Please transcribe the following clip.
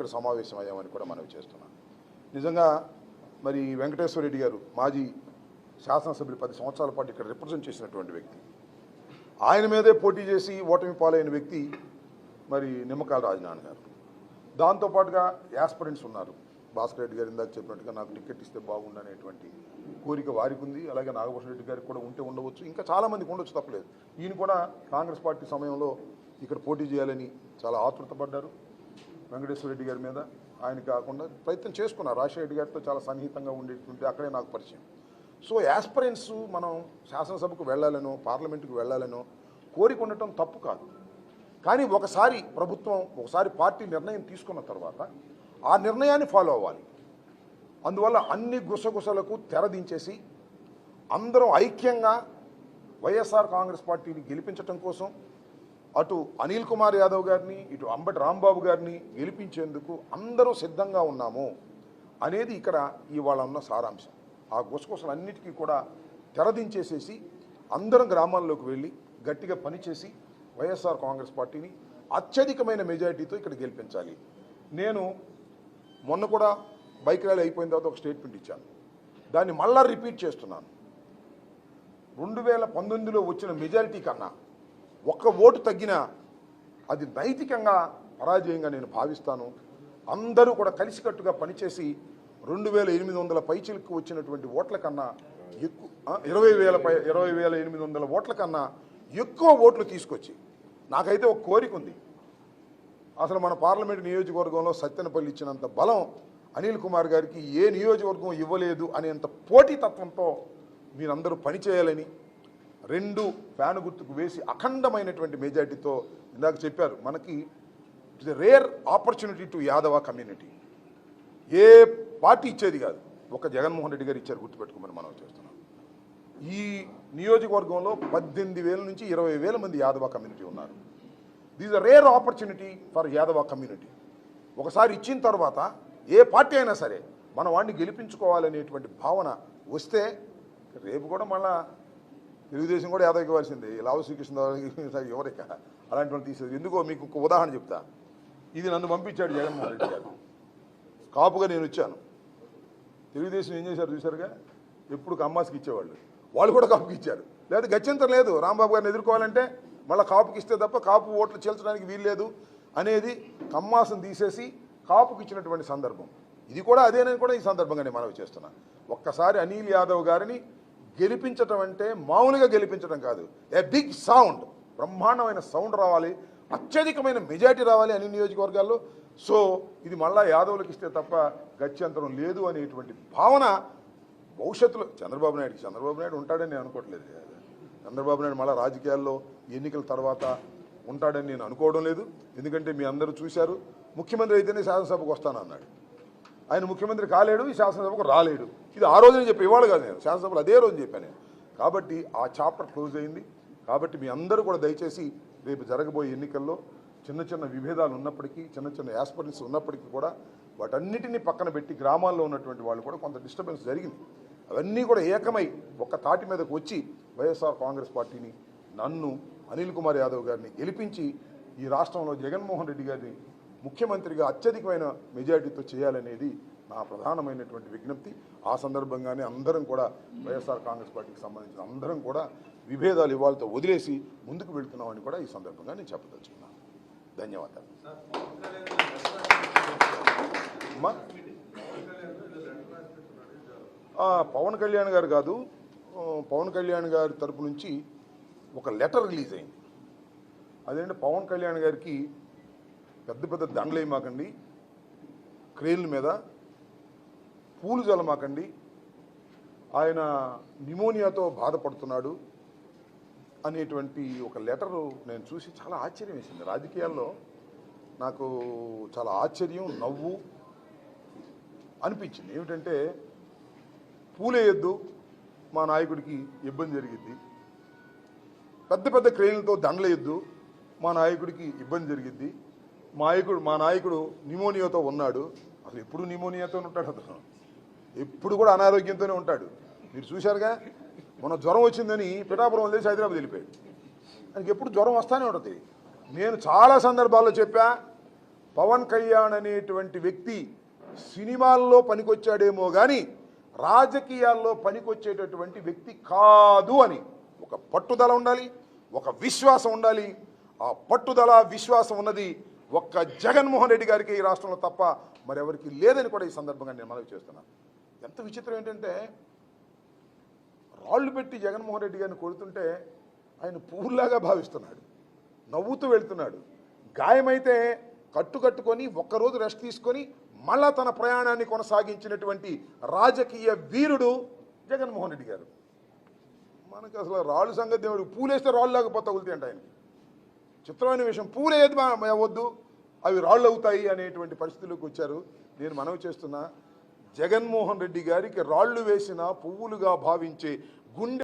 ఇక్కడ సమావేశం అయ్యామని కూడా మనవి చేస్తున్నాను. నిజంగా మరి వెంకటేశ్వర రెడ్డి గారు మాజీ శాసనసభ్యులు 10 సంవత్సరాల పాటు ఇక్కడ రిప్రజెంట్ చేసినటువంటి వ్యక్తి, ఆయన మీదే పోటీ చేసి ఓటమి పాలైన వ్యక్తి మరి నిమ్మకాయల రాజనారాయణ గారు. దాంతోపాటుగా యాస్పిరెంట్స్ ఉన్నారు. భాస్కర్ రెడ్డి గారు ఇందాక చెప్పినట్టుగా నాకు టికెట్ ఇస్తే బాగుండనేటువంటి కోరిక వారికి ఉంది. అలాగే నాగభూషణ రెడ్డి గారికి కూడా ఉంటే ఉండవచ్చు, ఇంకా చాలామందికి ఉండొచ్చు, తప్పలేదు. ఈయన కూడా కాంగ్రెస్ పార్టీ సమయంలో ఇక్కడ పోటీ చేయాలని చాలా ఆతృతపడ్డారు. వెంకటేశ్వర రెడ్డి గారి మీద ఆయన కాకుండా ప్రయత్నం చేసుకున్నారు. రాజశేఖర రెడ్డి గారితో చాలా సన్నిహితంగా ఉండేటువంటి అక్కడే నాకు పరిచయం. సో యాస్పిరెంట్స్ మనం శాసనసభకు వెళ్ళాలనో పార్లమెంటుకు వెళ్ళాలనో కోరిక ఉండటం తప్పు కాదు. కానీ ఒకసారి ప్రభుత్వం ఒకసారి పార్టీ నిర్ణయం తీసుకున్న తర్వాత ఆ నిర్ణయాన్ని ఫాలో అవ్వాలి. అందువల్ల అన్ని గుసగుసలకు తెరదించేసి అందరం ఐక్యంగా వైఎస్ఆర్ కాంగ్రెస్ పార్టీని గెలిపించడం కోసం అటు అనిల్ కుమార్ యాదవ్ గారిని ఇటు అంబటి రాంబాబు గారిని గెలిపించేందుకు అందరూ సిద్ధంగా ఉన్నాము అనేది ఇక్కడ ఇవాళ ఉన్న సారాంశం. ఆ గుసగుసలన్నిటికీ కూడా తెరదించేసేసి అందరం గ్రామాల్లోకి వెళ్ళి గట్టిగా పనిచేసి వైఎస్ఆర్ కాంగ్రెస్ పార్టీని అత్యధికమైన మెజారిటీతో ఇక్కడ గెలిపించాలి. నేను మొన్న కూడా బైక్ ర్యాలీ అయిపోయిన తర్వాత ఒక స్టేట్మెంట్ ఇచ్చాను, దాన్ని మళ్ళా రిపీట్ చేస్తున్నాను. 2019లో వచ్చిన మెజారిటీ కన్నా ఒక్క ఓటు తగ్గినా అది నైతికంగా పరాజయంగా నేను భావిస్తాను. అందరూ కూడా కలిసికట్టుగా పనిచేసి 2800 పైచిలకు వచ్చినటువంటి ఓట్ల కన్నా ఎక్కువ 20,800 ఓట్ల కన్నా ఎక్కువ ఓట్లు తీసుకొచ్చి, నాకైతే ఒక కోరిక ఉంది, అసలు మన పార్లమెంట్ నియోజకవర్గంలో సత్తెనపల్లి ఇచ్చినంత బలం అనిల్ కుమార్ గారికి ఏ నియోజకవర్గం ఇవ్వలేదు అనేంత పోటీతత్వంతో మీరందరూ పనిచేయాలని 2 ఫ్యాన్ గుర్తుకు వేసి అఖండమైనటువంటి మెజార్టీతో, ఇందాక చెప్పారు మనకి it's a rare opportunity to Yadava community, A party ఇచ్చేది కాదు, ఒక జగన్మోహన్ రెడ్డి గారు ఇచ్చారు, గుర్తుపెట్టుకోమని మనం చేస్తున్నాం. ఈ నియోజకవర్గంలో 18,000 నుంచి 20,000 మంది యాదవ కమ్యూనిటీ ఉన్నారు. This a rare opportunity for Yadava community. ఒకసారి ఇచ్చిన తర్వాత ఏ పార్టీ అయినా సరే మన వాడిని గెలిపించుకోవాలనేటువంటి భావన వస్తే రేపు కూడా మళ్ళా తెలుగుదేశం కూడా యాదవ్ ఇవ్వాల్సిందే, లావు శ్రీకృష్ణ ఎవరిక అలాంటి వాళ్ళు తీసేది. ఎందుకో మీకు ఒక ఉదాహరణ చెప్తా. ఇది నన్ను పంపించాడు జగన్మోహన్ రెడ్డి గారు, కాపుగా నేను వచ్చాను. తెలుగుదేశం ఏం చేశారు చూశారుగా, ఎప్పుడు కమ్మాస్కి ఇచ్చేవాళ్ళు, వాళ్ళు కూడా కాపుకి ఇచ్చారు. లేదా గత్యంతరం లేదు, రాంబాబు గారిని ఎదుర్కోవాలంటే మళ్ళీ కాపుకి ఇస్తే తప్ప కాపు ఓట్లు చేల్చడానికి వీల్లేదు అనేది కమ్మాసం తీసేసి కాపుకి ఇచ్చినటువంటి సందర్భం. ఇది కూడా అదేనని కూడా ఈ సందర్భంగా నేను మనవి చేస్తున్నాను. ఒక్కసారి అనిల్ యాదవ్ గారిని గెలిపించటం అంటే మామూలుగా గెలిపించడం కాదు, ఏ బిగ్ సౌండ్, బ్రహ్మాండమైన సౌండ్ రావాలి, అత్యధికమైన మెజారిటీ రావాలి అన్ని నియోజకవర్గాల్లో. సో ఇది మళ్ళా యాదవులకు ఇస్తే తప్ప గత్యంతరం లేదు అనేటువంటి భావన భవిష్యత్తులో చంద్రబాబు నాయుడు ఉంటాడని నేను అనుకోవట్లేదు. చంద్రబాబు నాయుడు మళ్ళీ రాజకీయాల్లో ఎన్నికల తర్వాత ఉంటాడని నేను అనుకోవడం లేదు. ఎందుకంటే మీ అందరూ చూశారు, ముఖ్యమంత్రి అయితేనే శాసనసభకు వస్తానన్నాడు, ఆయన ముఖ్యమంత్రి కాలేడు, ఈ శాసనసభకు రాలేడు. ఇది ఆ రోజునే చెప్పి ఇవాళ కాదు, నేను శాసనసభలో అదే రోజు చెప్పాను నేను. కాబట్టి ఆ చాప్టర్ క్లోజ్ అయింది. కాబట్టి మీ అందరూ కూడా దయచేసి రేపు జరగబోయే ఎన్నికల్లో చిన్న చిన్న విభేదాలు ఉన్నప్పటికీ, చిన్న చిన్న యాస్పిరెంట్స్ ఉన్నప్పటికీ కూడా వాటన్నిటినీ పక్కన పెట్టి గ్రామాల్లో ఉన్నటువంటి వాళ్ళు కూడా కొంత డిస్టర్బెన్స్ జరిగింది, అవన్నీ కూడా ఏకమై ఒక్క తాటి మీదకు వచ్చి వైఎస్ఆర్ కాంగ్రెస్ పార్టీని, నన్ను అనిల్ కుమార్ యాదవ్ గారిని గెలిపించి ఈ రాష్ట్రంలో జగన్మోహన్ రెడ్డి గారిని ముఖ్యమంత్రిగా అత్యధికమైన మెజారిటీతో చేయాలనేది నా ప్రధానమైనటువంటి విజ్ఞప్తి. ఆ సందర్భంగానే అందరం కూడా వైఎస్ఆర్ కాంగ్రెస్ పార్టీకి సంబంధించిన అందరం కూడా విభేదాలు ఇవాళతో వదిలేసి ముందుకు వెళ్తున్నామని కూడా ఈ సందర్భంగా నేను చెప్పదలుచుకున్నాను. ధన్యవాదాలు. పవన్ కళ్యాణ్ గారు కాదు, పవన్ కళ్యాణ్ గారి తరపు నుంచి ఒక లెటర్ రిలీజ్ అయింది. అదేంటే పవన్ కళ్యాణ్ గారికి పెద్ద పెద్ద దండలేమాకండి, క్రేన్ల మీద పూలు జలమాకండి, ఆయన నిమోనియాతో బాధపడుతున్నాడు అనేటువంటి ఒక లెటరు నేను చూసి చాలా ఆశ్చర్యం వేసింది. రాజకీయాల్లో నాకు చాలా ఆశ్చర్యం, నవ్వు అనిపించింది. ఏమిటంటే పూలేయొద్దు, మా నాయకుడికి ఇబ్బంది జరిగిద్ది, పెద్ద పెద్ద క్రేన్లతో దండలేయొద్దు, మా నాయకుడికి ఇబ్బంది జరిగిద్ది, మా నాయకుడు నిమోనియాతో ఉన్నాడు. అసలు ఎప్పుడు నిమోనియాతోనే ఉంటాడు, అతను ఎప్పుడు కూడా అనారోగ్యంతోనే ఉంటాడు. మీరు చూశారుగా, మొన్న జ్వరం వచ్చిందని పిఠాపురం వదిలేసి హైదరాబాద్ వెళ్ళిపోయాడు. ఆయనకి ఎప్పుడు జ్వరం వస్తూనే ఉంటుంది. నేను చాలా సందర్భాల్లో చెప్పా, పవన్ కళ్యాణ్ అనేటువంటి వ్యక్తి సినిమాల్లో పనికొచ్చాడేమో కానీ రాజకీయాల్లో పనికొచ్చేటటువంటి వ్యక్తి కాదు అని ఒక పట్టుదల ఉండాలి, ఒక విశ్వాసం ఉండాలి. ఆ పట్టుదల విశ్వాసం ఉన్నది ఒక్క జగన్మోహన్ రెడ్డి గారికి ఈ రాష్ట్రంలో తప్ప మరెవరికి లేదని కూడా ఈ సందర్భంగా నేను మనవి చేస్తున్నాను. ఎంత విచిత్రం ఏంటంటే రాళ్ళు పెట్టి జగన్మోహన్ రెడ్డి గారిని కొడుతుంటే ఆయన పువ్వులాగా భావిస్తున్నాడు, నవ్వుతూ వెళ్తున్నాడు. గాయమైతే కట్టుకొని ఒక్కరోజు రెస్ట్ తీసుకొని మళ్ళా తన ప్రయాణాన్ని కొనసాగించినటువంటి రాజకీయ వీరుడు జగన్మోహన్ రెడ్డి గారు. మనకు అసలు రాళ్ళు సంగతి దేవుడు పూలేస్తే రాళ్ళు లేకపోతే తగులుతాయి అంట ఆయనకి. చిత్రమైన విషయం, పూలేది వద్దు అవి రాళ్ళు అవుతాయి అనేటువంటి పరిస్థితుల్లోకి వచ్చారు. నేను మనవి చేస్తున్నా, జగన్మోహన్ రెడ్డి గారికి రాళ్ళు వేసిన పువ్వులుగా భావించే గుండె